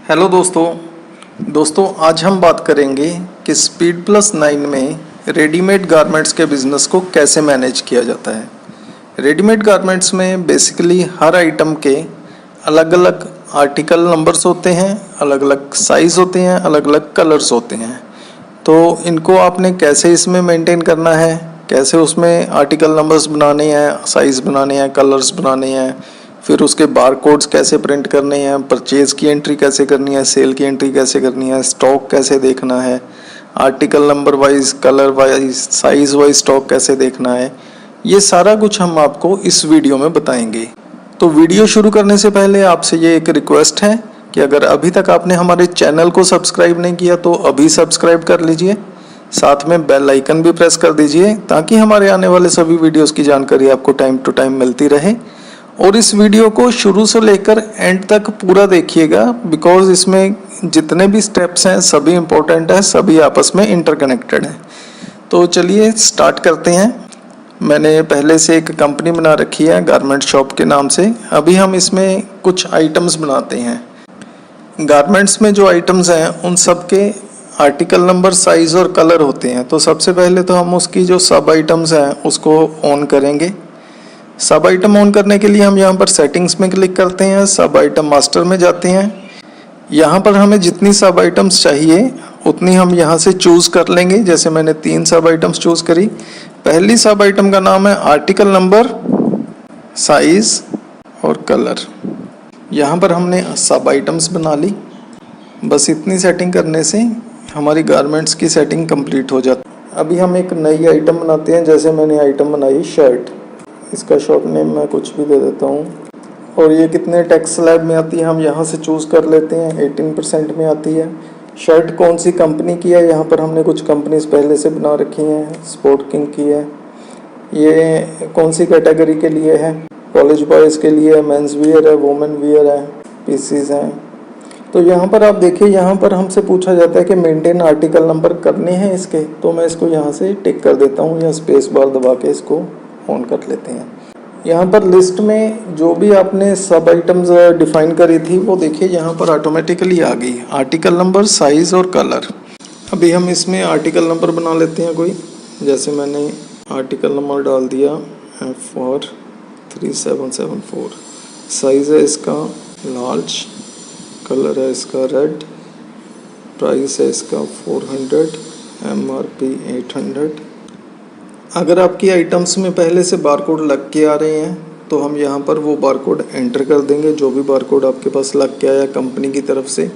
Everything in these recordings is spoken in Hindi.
हेलो दोस्तों आज हम बात करेंगे कि स्पीड प्लस 9 में रेडीमेड गारमेंट्स के बिज़नेस को कैसे मैनेज किया जाता है। रेडीमेड गारमेंट्स में बेसिकली हर आइटम के अलग अलग आर्टिकल नंबर्स होते हैं, अलग अलग साइज़ होते हैं, अलग अलग कलर्स होते हैं। तो इनको आपने कैसे इसमें मेंटेन करना है, कैसे उसमें आर्टिकल नंबर्स बनाने हैं, साइज़ बनाने हैं, कलर्स बनाने हैं, फिर उसके बार कोड्स कैसे प्रिंट करने हैं, परचेज़ की एंट्री कैसे करनी है, सेल की एंट्री कैसे करनी है, स्टॉक कैसे देखना है, article number wise, colour wise, size wise stock कैसे देखना है, ये सारा कुछ हम आपको इस वीडियो में बताएंगे। तो वीडियो शुरू करने से पहले आपसे ये एक रिक्वेस्ट है कि अगर अभी तक आपने हमारे चैनल को सब्सक्राइब नहीं किया तो अभी सब्सक्राइब कर लीजिए, साथ में बेल आइकन भी प्रेस कर दीजिए ताकि हमारे आने वाले सभी वीडियोस की जानकारी आपको टाइम टू टाइम मिलती रहे। और इस वीडियो को शुरू से लेकर एंड तक पूरा देखिएगा, बिकॉज इसमें जितने भी स्टेप्स हैं सभी इम्पोर्टेंट हैं, सभी आपस में इंटरकनेक्टेड हैं। तो चलिए स्टार्ट करते हैं। मैंने पहले से एक कंपनी बना रखी है गारमेंट शॉप के नाम से। अभी हम इसमें कुछ आइटम्स बनाते हैं। गारमेंट्स में जो आइटम्स हैं उन सब के आर्टिकल नंबर, साइज़ और कलर होते हैं। तो सबसे पहले तो हम उसकी जो सब आइटम्स हैं उसको ऑन करेंगे। सब आइटम ऑन करने के लिए हम यहाँ पर सेटिंग्स में क्लिक करते हैं, सब आइटम मास्टर में जाते हैं। यहाँ पर हमें जितनी सब आइटम्स चाहिए उतनी हम यहाँ से चूज़ कर लेंगे। जैसे मैंने 3 सब आइटम्स चूज़ करी। पहली सब आइटम का नाम है आर्टिकल नंबर, साइज़ और कलर। यहाँ पर हमने सब आइटम्स बना ली। बस इतनी सेटिंग करने से हमारी गारमेंट्स की सेटिंग कंप्लीट हो जाती है। अभी हम एक नई आइटम बनाते हैं। जैसे मैंने आइटम बनाई शर्ट, इसका शॉप नेम मैं कुछ भी दे देता हूँ। और ये कितने टैक्स स्लैब में आती है हम यहाँ से चूज़ कर लेते हैं। 18% में आती है। शर्ट कौन सी कंपनी की है, यहाँ पर हमने कुछ कंपनीज पहले से बना रखी हैं। स्पोर्ट किंग की है। ये कौन सी कैटेगरी के लिए है, कॉलेज बॉयज़ के लिए, मेंस वियर है, वुमेन वियर है, पीसीज हैं। तो यहाँ पर आप देखिए, यहाँ पर हमसे पूछा जाता है कि मेंटेन आर्टिकल नंबर करने हैं इसके। तो मैं इसको यहाँ से टिक कर देता हूँ या स्पेस बार दबा के इसको ऑन कर लेते हैं। यहाँ पर लिस्ट में जो भी आपने सब आइटम्स डिफाइन करी थी वो देखिए यहाँ पर ऑटोमेटिकली आ गई, आर्टिकल नंबर, साइज़ और कलर। अभी हम इसमें आर्टिकल नंबर बना लेते हैं कोई। जैसे मैंने आर्टिकल नंबर डाल दिया F4 3774। साइज़ है इसका लार्ज, कलर है इसका रेड, प्राइस है इसका 400, MRP 800। अगर आपकी आइटम्स में पहले से बारकोड लग के आ रहे हैं तो हम यहाँ पर वो बारकोड एंटर कर देंगे, जो भी बारकोड आपके पास लग के आया कंपनी की तरफ से।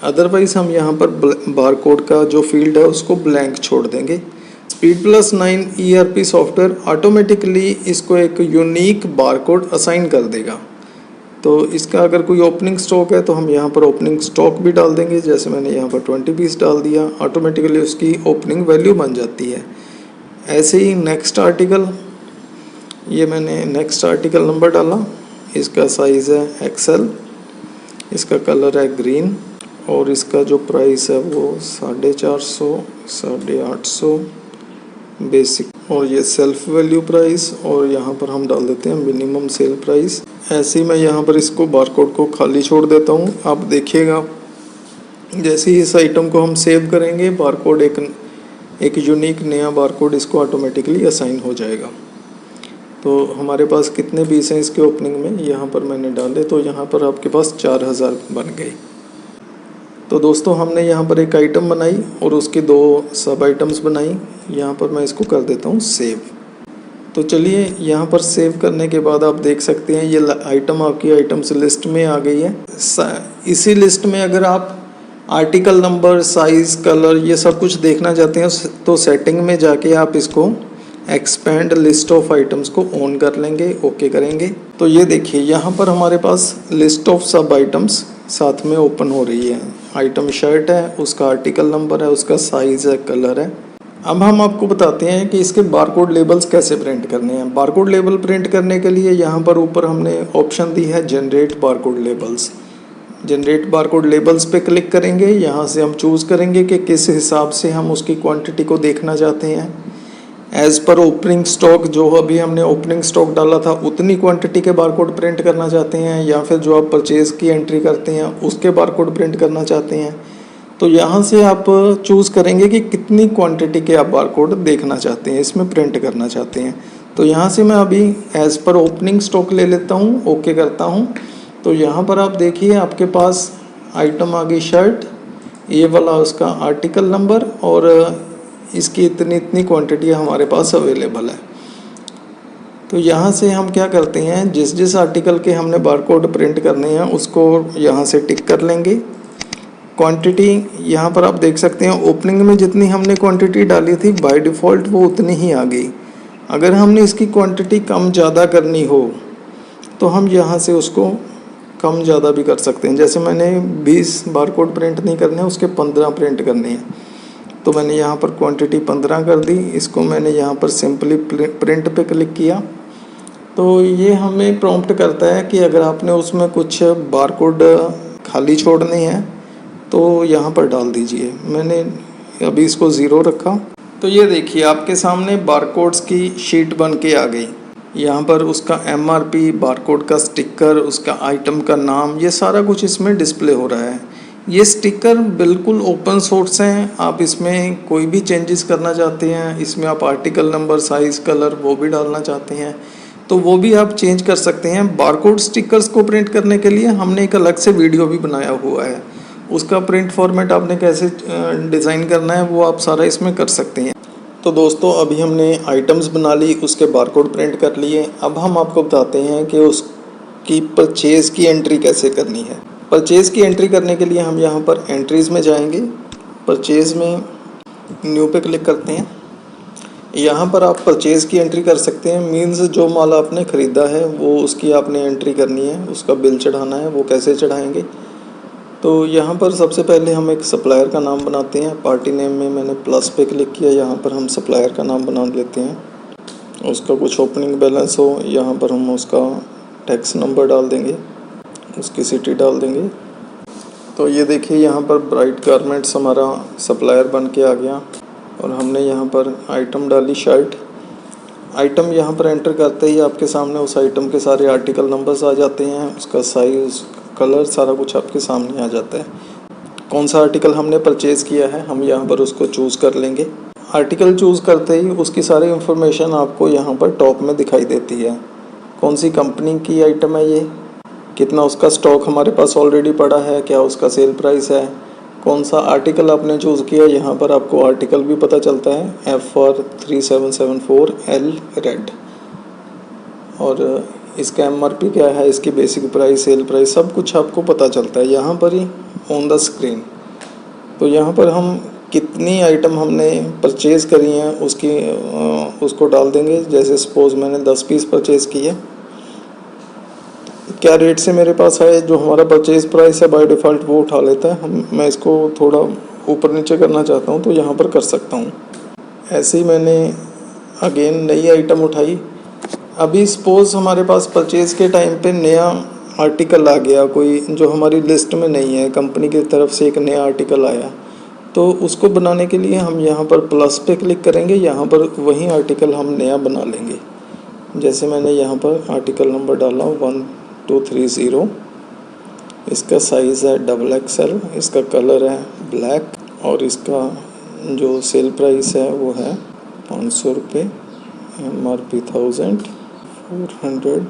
अदरवाइज़ हम यहाँ पर बारकोड का जो फील्ड है उसको ब्लैंक छोड़ देंगे। Speed plus 9 ERP software automatically इसको एक यूनिक बारकोड असाइन कर देगा। तो इसका अगर कोई ओपनिंग स्टॉक है तो हम यहाँ पर ओपनिंग स्टॉक भी डाल देंगे। जैसे मैंने यहाँ पर 20 पीस डाल दिया, ऑटोमेटिकली उसकी ओपनिंग वैल्यू बन जाती है। ऐसे ही नेक्स्ट आर्टिकल, ये मैंने नेक्स्ट आर्टिकल नंबर डाला। इसका साइज़ है XL, इसका कलर है ग्रीन और इसका जो प्राइस है वो 450, 850 बेसिक। और ये सेल्फ वैल्यू प्राइस, और यहाँ पर हम डाल देते हैं मिनिमम सेल प्राइस। ऐसे ही मैं यहाँ पर इसको बारकोड को खाली छोड़ देता हूँ। आप देखिएगा जैसे ही इस आइटम को हम सेव करेंगे, बारकोड एक यूनिक नया बारकोड इसको ऑटोमेटिकली असाइन हो जाएगा। तो हमारे पास कितने पीस हैं इसके ओपनिंग में, यहाँ पर मैंने डाले तो यहाँ पर आपके पास 4000 बन गए। तो दोस्तों हमने यहाँ पर एक आइटम बनाई और उसकी 2 सब आइटम्स बनाई। यहाँ पर मैं इसको कर देता हूँ सेव। तो चलिए यहाँ पर सेव करने के बाद आप देख सकते हैं ये आइटम आपकी आइटम्स लिस्ट में आ गई है। इसी लिस्ट में अगर आप आर्टिकल नंबर, साइज़, कलर ये सब कुछ देखना चाहते हैं तो सेटिंग में जाके आप इसको एक्सपेंड लिस्ट ऑफ आइटम्स को ऑन कर लेंगे, ओके करेंगे। तो ये देखिए यहाँ पर हमारे पास लिस्ट ऑफ सब आइटम्स साथ में ओपन हो रही है। आइटम शर्ट है, उसका आर्टिकल नंबर है, उसका साइज़ है, कलर है। अब हम आपको बताते हैं कि इसके बारकोड लेबल्स कैसे प्रिंट करने हैं। बारकोड लेबल प्रिंट करने के लिए यहाँ पर ऊपर हमने ऑप्शन दी है generate barcode labels. Generate barcode labels पे क्लिक करेंगे। यहाँ से हम चूज़ करेंगे कि किस हिसाब से हम उसकी क्वांटिटी को देखना चाहते हैं। एज पर ओपनिंग स्टॉक, जो अभी हमने ओपनिंग स्टॉक डाला था उतनी क्वांटिटी के बारकोड प्रिंट करना चाहते हैं, या फिर जो आप परचेज़ की एंट्री करते हैं उसके बारकोड प्रिंट करना चाहते हैं। तो यहाँ से आप चूज़ करेंगे कि कितनी क्वांटिटी के आप बारकोड देखना चाहते हैं, इसमें प्रिंट करना चाहते हैं। तो यहाँ से मैं अभी एज़ पर ओपनिंग स्टॉक ले लेता हूँ, ओके करता हूँ। तो यहाँ पर आप देखिए आपके पास आइटम आ गई शर्ट, ये वाला उसका आर्टिकल नंबर, और इसकी इतनी इतनी क्वांटिटी हमारे पास अवेलेबल है। तो यहाँ से हम क्या करते हैं, जिस जिस आर्टिकल के हमने बारकोड प्रिंट करने हैं उसको यहाँ से टिक कर लेंगे। क्वांटिटी यहाँ पर आप देख सकते हैं ओपनिंग में जितनी हमने क्वांटिटी डाली थी बाय डिफ़ॉल्ट वो उतनी ही आ गई। अगर हमने इसकी क्वांटिटी कम ज़्यादा करनी हो तो हम यहाँ से उसको कम ज़्यादा भी कर सकते हैं। जैसे मैंने 20 बारकोड प्रिंट नहीं करने, उसके 15 प्रिंट करने हैं, तो मैंने यहाँ पर क्वांटिटी 15 कर दी। इसको मैंने यहाँ पर सिंपली प्रिंट पे क्लिक किया तो ये हमें प्रॉम्प्ट करता है कि अगर आपने उसमें कुछ बारकोड खाली छोड़ने हैं तो यहाँ पर डाल दीजिए। मैंने अभी इसको 0 रखा। तो ये देखिए आपके सामने बारकोड्स की शीट बन के आ गई। यहाँ पर उसका MRP, बारकोड का स्टिकर, उसका आइटम का नाम, ये सारा कुछ इसमें डिस्प्ले हो रहा है। ये स्टिकर बिल्कुल ओपन सोर्स हैं, आप इसमें कोई भी चेंजेस करना चाहते हैं, इसमें आप आर्टिकल नंबर, साइज़, कलर वो भी डालना चाहते हैं तो वो भी आप चेंज कर सकते हैं। बारकोड स्टिकर्स को प्रिंट करने के लिए हमने एक अलग से वीडियो भी बनाया हुआ है, उसका प्रिंट फॉर्मेट आपने कैसे डिज़ाइन करना है वो आप सारा इसमें कर सकते हैं। तो दोस्तों अभी हमने आइटम्स बना ली, उसके बारकोड प्रिंट कर लिए। अब हम आपको बताते हैं कि उसकी परचेज़ की एंट्री कैसे करनी है। परचेज़ की एंट्री करने के लिए हम यहाँ पर एंट्रीज़ में जाएंगे, परचेज़ में न्यू पे क्लिक करते हैं। यहाँ पर आप परचेज़ की एंट्री कर सकते हैं, मीन्स जो माल आपने ख़रीदा है वो उसकी आपने एंट्री करनी है, उसका बिल चढ़ाना है। वो कैसे चढ़ाएंगे, तो यहाँ पर सबसे पहले हम एक सप्लायर का नाम बनाते हैं। पार्टी नेम में मैंने प्लस पे क्लिक किया, यहाँ पर हम सप्लायर का नाम बना लेते हैं। उसका कुछ ओपनिंग बैलेंस हो, यहाँ पर हम उसका टैक्स नंबर डाल देंगे, उसकी सिटी डाल देंगे। तो ये देखिए यहाँ पर ब्राइट गारमेंट्स हमारा सप्लायर बन के आ गया, और हमने यहाँ पर आइटम डाली शर्ट। आइटम यहाँ पर एंटर करते ही आपके सामने उस आइटम के सारे आर्टिकल नंबर्स आ जाते हैं, उसका साइज़, कलर, सारा कुछ आपके सामने आ जाता है। कौन सा आर्टिकल हमने परचेज़ किया है हम यहाँ पर उसको चूज़ कर लेंगे। आर्टिकल चूज़ करते ही उसकी सारी इन्फॉर्मेशन आपको यहाँ पर टॉप में दिखाई देती है। कौन सी कंपनी की आइटम है ये, कितना उसका स्टॉक हमारे पास ऑलरेडी पड़ा है, क्या उसका सेल प्राइस है, कौन सा आर्टिकल आपने चूज़ किया। यहाँ पर आपको आर्टिकल भी पता चलता है, F3774L रेड, और इसका MRP क्या है, इसकी बेसिक प्राइस, सेल प्राइस, सब कुछ आपको पता चलता है यहाँ पर ही ऑन द स्क्रीन। तो यहाँ पर हम कितनी आइटम हमने परचेज़ करी हैं उसको डाल देंगे। जैसे सपोज़ मैंने 10 पीस परचेज़ किए, क्या रेट से मेरे पास है, जो हमारा परचेज़ प्राइस है बाय डिफ़ॉल्ट वो उठा लेता है। मैं इसको थोड़ा ऊपर नीचे करना चाहता हूँ तो यहाँ पर कर सकता हूँ। ऐसे ही मैंने अगेन नई आइटम उठाई। अभी सपोज़ हमारे पास परचेज़ के टाइम पे नया आर्टिकल आ गया कोई, जो हमारी लिस्ट में नहीं है, कंपनी की तरफ से एक नया आर्टिकल आया, तो उसको बनाने के लिए हम यहाँ पर प्लस पे क्लिक करेंगे। यहाँ पर वही आर्टिकल हम नया बना लेंगे। जैसे मैंने यहाँ पर आर्टिकल नंबर डाला 1230, इसका साइज़ है XXL, इसका कलर है ब्लैक, और इसका जो सेल प्राइस है वो है 500 रुपये, MRP 1400,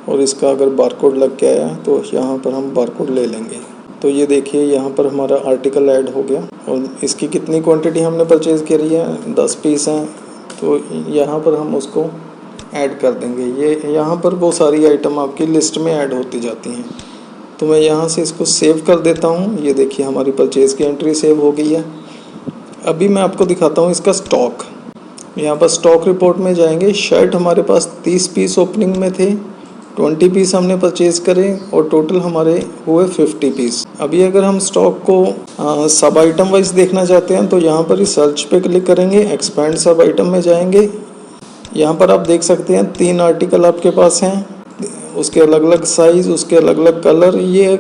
और इसका अगर बारकोड लग के आया तो यहाँ पर हम बारकोड ले लेंगे। तो ये देखिए यहाँ पर हमारा आर्टिकल ऐड हो गया, और इसकी कितनी क्वांटिटी हमने परचेज़ करी है, 10 पीस हैं, तो यहाँ पर हम उसको ऐड कर देंगे। ये यहाँ पर वो सारी आइटम आपकी लिस्ट में ऐड होती जाती हैं। तो मैं यहाँ से इसको सेव कर देता हूँ। ये देखिए हमारी परचेज़ की एंट्री सेव हो गई है। अभी मैं आपको दिखाता हूँ इसका स्टॉक। यहाँ पर स्टॉक रिपोर्ट में जाएंगे। शर्ट हमारे पास 30 पीस ओपनिंग में थे, 20 पीस हमने परचेज़ करे, और टोटल हमारे हुए 50 पीस। अभी अगर हम स्टॉक को सब आइटम वाइज देखना चाहते हैं तो यहाँ पर ही सर्च पे क्लिक करेंगे, एक्सपेंड सब आइटम में जाएंगे। यहाँ पर आप देख सकते हैं 3 आर्टिकल आपके पास हैं, उसके अलग अलग साइज़, उसके अलग अलग कलर। ये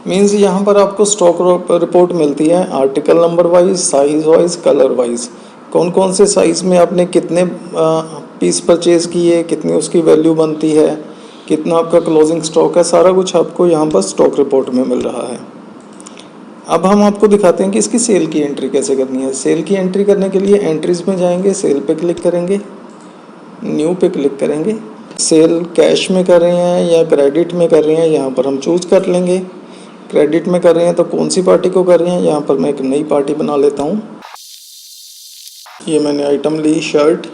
मीन्स यहाँ पर आपको स्टॉक रिपोर्ट मिलती है article number wise, size wise, colour wise. कौन कौन से साइज़ में आपने कितने पीस परचेज़ किए, कितनी उसकी वैल्यू बनती है, कितना आपका क्लोजिंग स्टॉक है, सारा कुछ आपको यहाँ पर स्टॉक रिपोर्ट में मिल रहा है। अब हम आपको दिखाते हैं कि इसकी सेल की एंट्री कैसे करनी है। सेल की एंट्री करने के लिए एंट्रीज़ में जाएंगे, सेल पे क्लिक करेंगे, न्यू पे क्लिक करेंगे। सेल कैश में कर रहे हैं या क्रेडिट में कर रहे हैं, यहाँ पर हम चूज़ कर लेंगे। क्रेडिट में कर रहे हैं तो कौन सी पार्टी को कर रहे हैं, यहाँ पर मैं एक नई पार्टी बना लेता हूँ। ये मैंने आइटम ली शर्ट।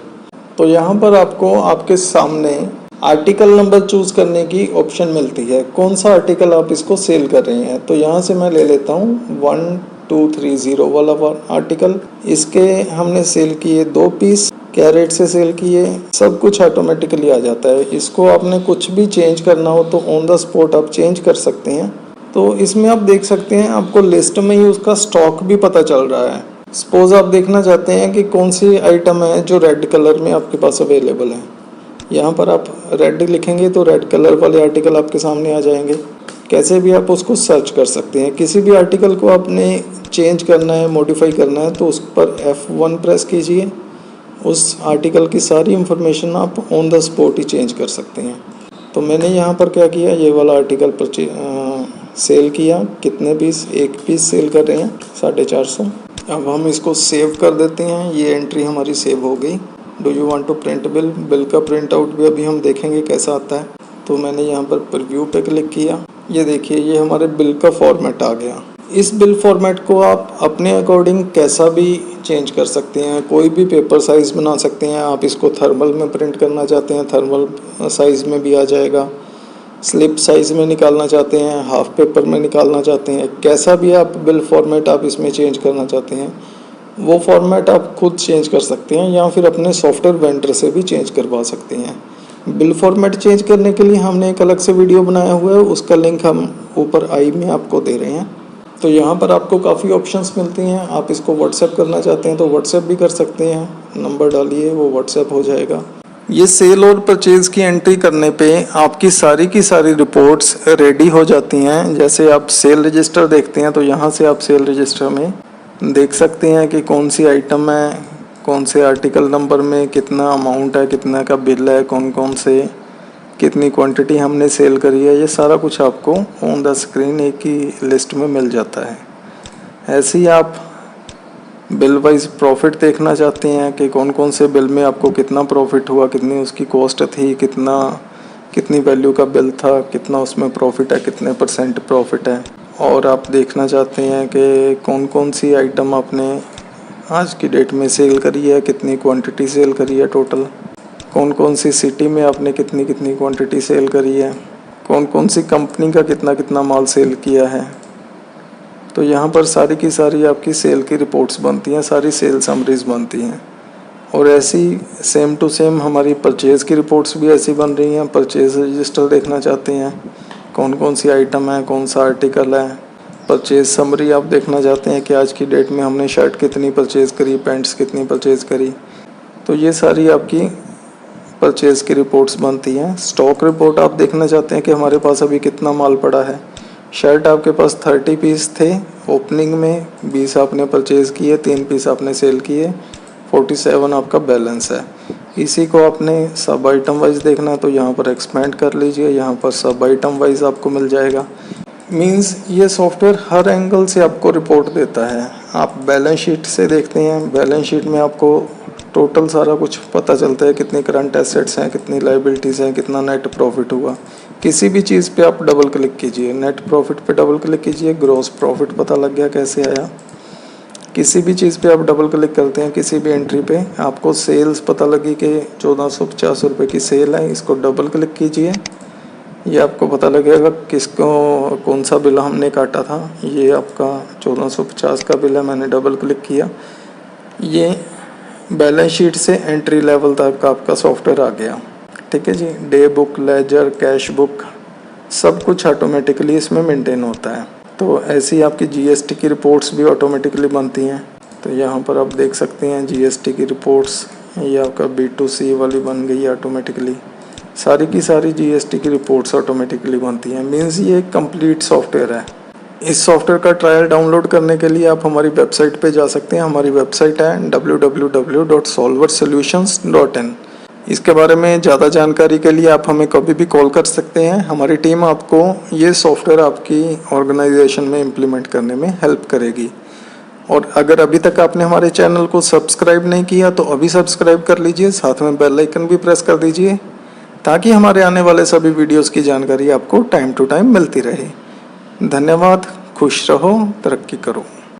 तो यहाँ पर आपको आपके सामने आर्टिकल नंबर चूज़ करने की ऑप्शन मिलती है, कौन सा आर्टिकल आप इसको सेल कर रहे हैं। तो यहाँ से मैं ले लेता हूँ 1230 वाला आर्टिकल। इसके हमने सेल किए 2 पीस, क्या रेट से सेल किए, सब कुछ ऑटोमेटिकली आ जाता है। इसको आपने कुछ भी चेंज करना हो तो ऑन द स्पॉट आप चेंज कर सकते हैं। तो इसमें आप देख सकते हैं आपको लिस्ट में ही उसका स्टॉक भी पता चल रहा है। सपोज आप देखना चाहते हैं कि कौन सी आइटम है जो रेड कलर में आपके पास अवेलेबल है, यहाँ पर आप रेड लिखेंगे तो रेड कलर वाले आर्टिकल आपके सामने आ जाएंगे। कैसे भी आप उसको सर्च कर सकते हैं। किसी भी आर्टिकल को आपने चेंज करना है, मॉडिफाई करना है तो उस पर F1 प्रेस कीजिए। उस आर्टिकल की सारी इंफॉर्मेशन आप on the spot he change कर सकते हैं। तो मैंने यहाँ पर क्या किया, ये वाला आर्टिकल सेल किया। कितने पीस, 1 पीस सेल कर रहे हैं 450। अब हम इसको सेव कर देते हैं। ये एंट्री हमारी सेव हो गई। Do you want to print bill, bill का प्रिंट आउट भी अभी हम देखेंगे कैसा आता है। तो मैंने यहाँ पर प्रीव्यू पे क्लिक किया। ये देखिए ये हमारे बिल का फॉर्मेट आ गया। इस बिल फॉर्मेट को आप अपने अकॉर्डिंग कैसा भी चेंज कर सकते हैं, कोई भी पेपर साइज़ बना सकते हैं। आप इसको थर्मल में प्रिंट करना चाहते हैं, थर्मल साइज़ में भी आ जाएगा। स्लिप साइज़ में निकालना चाहते हैं, हाफ पेपर में निकालना चाहते हैं, कैसा भी आप बिल फॉर्मेट आप इसमें चेंज करना चाहते हैं वो फॉर्मेट आप खुद चेंज कर सकते हैं या फिर अपने सॉफ्टवेयर वेंडर से भी चेंज करवा सकते हैं। बिल फॉर्मेट चेंज करने के लिए हमने एक अलग से वीडियो बनाया हुआ है, उसका लिंक हम ऊपर आई में आपको दे रहे हैं। तो यहाँ पर आपको काफ़ी ऑप्शंस मिलती हैं। आप इसको व्हाट्सएप करना चाहते हैं तो व्हाट्सएप भी कर सकते हैं, नंबर डालिए वो व्हाट्सएप हो जाएगा। ये सेल और परचेज़ की एंट्री करने पे आपकी सारी की सारी रिपोर्ट्स रेडी हो जाती हैं। जैसे आप सेल रजिस्टर देखते हैं तो यहाँ से आप सेल रजिस्टर में देख सकते हैं कि कौन सी आइटम है, कौन से आर्टिकल नंबर में कितना अमाउंट है, कितना का बिल है, कौन कौन से कितनी क्वांटिटी हमने सेल करी है। ये सारा कुछ आपको ऑन द स्क्रीन एक ही लिस्ट में मिल जाता है। ऐसे ही आप बिल वाइज प्रॉफिट देखना चाहते हैं कि कौन कौन से बिल में आपको कितना प्रॉफिट हुआ, कितनी उसकी कॉस्ट थी, कितनी वैल्यू का बिल था, कितना उसमें प्रॉफिट है, कितने % प्रॉफिट है। और आप देखना चाहते हैं कि कौन कौन सी आइटम आपने आज की डेट में सेल करी है, कितनी क्वांटिटी सेल करी है टोटल, कौन कौन सी सिटी में आपने कितनी कितनी क्वांटिटी सेल करी है, कौन कौन सी कंपनी का कितना कितना माल सेल किया है। तो यहाँ पर सारी की सारी आपकी सेल की रिपोर्ट्स बनती हैं, सारी सेल समरीज बनती हैं। और ऐसी सेम टू सेम हमारी परचेज़ की रिपोर्ट्स भी ऐसी बन रही हैं। परचेज़ रजिस्टर देखना चाहते हैं, कौन कौन सी आइटम है, कौन सा आर्टिकल है। परचेज़ समरी आप देखना चाहते हैं कि आज की डेट में हमने शर्ट कितनी परचेज़ करी, पैंट्स कितनी परचेज़ करी। तो ये सारी आपकी परचेज़ की रिपोर्ट्स बनती हैं। स्टॉक रिपोर्ट आप देखना चाहते हैं कि हमारे पास अभी कितना माल पड़ा है। शर्ट आपके पास 30 पीस थे ओपनिंग में, 20 आपने परचेज़ किए, 3 पीस आपने सेल किए, 47 आपका बैलेंस है। इसी को आपने सब आइटम वाइज देखना है तो यहाँ पर एक्सपेंड कर लीजिए, यहाँ पर सब आइटम वाइज आपको मिल जाएगा। मींस ये सॉफ्टवेयर हर एंगल से आपको रिपोर्ट देता है। आप बैलेंस शीट से देखते हैं, बैलेंस शीट में आपको टोटल सारा कुछ पता चलता है, कितनी करंट एसेट्स हैं, कितनी लाइबिलिटीज़ हैं, कितना नेट प्रॉफिट हुआ। किसी भी चीज़ पे आप डबल क्लिक कीजिए, नेट प्रॉफिट पे डबल क्लिक कीजिए, ग्रॉस प्रॉफिट पता लग गया कैसे आया। किसी भी चीज़ पे आप डबल क्लिक करते हैं, किसी भी एंट्री पे आपको सेल्स पता लगी कि 1450 रुपये की सेल है, इसको डबल क्लिक कीजिए। ये आपको पता लगेगा किसको कौन सा बिल हमने काटा था। ये आपका 1450 का बिल है, मैंने डबल क्लिक किया। ये बैलेंस शीट से एंट्री लेवल तक का आपका सॉफ्टवेयर आ गया। ठीक है जी। Day book, ledger, cash book सब कुछ ऑटोमेटिकली इसमें मेंटेन होता है। तो ऐसी आपकी जीएसटी की रिपोर्ट्स भी ऑटोमेटिकली बनती हैं। तो यहाँ पर आप देख सकते हैं जीएसटी की रिपोर्ट्स, ये आपका B2C वाली बन गई ऑटोमेटिकली। सारी की सारी जीएसटी की रिपोर्ट्स ऑटोमेटिकली बनती हैं। मीन्स ये एक कंप्लीट सॉफ्टवेयर है। इस सॉफ्टवेयर का ट्रायल डाउनलोड करने के लिए आप हमारी वेबसाइट पे जा सकते हैं। हमारी वेबसाइट है www.solversolutions.in। इसके बारे में ज़्यादा जानकारी के लिए आप हमें कभी भी कॉल कर सकते हैं। हमारी टीम आपको ये सॉफ्टवेयर आपकी ऑर्गेनाइजेशन में इम्प्लीमेंट करने में हेल्प करेगी। और अगर अभी तक आपने हमारे चैनल को सब्सक्राइब नहीं किया तो अभी सब्सक्राइब कर लीजिए, साथ में बेल आइकन भी प्रेस कर दीजिए ताकि हमारे आने वाले सभी वीडियोस की जानकारी आपको टाइम टू टाइम मिलती रहे। धन्यवाद। खुश रहो, तरक्की करो।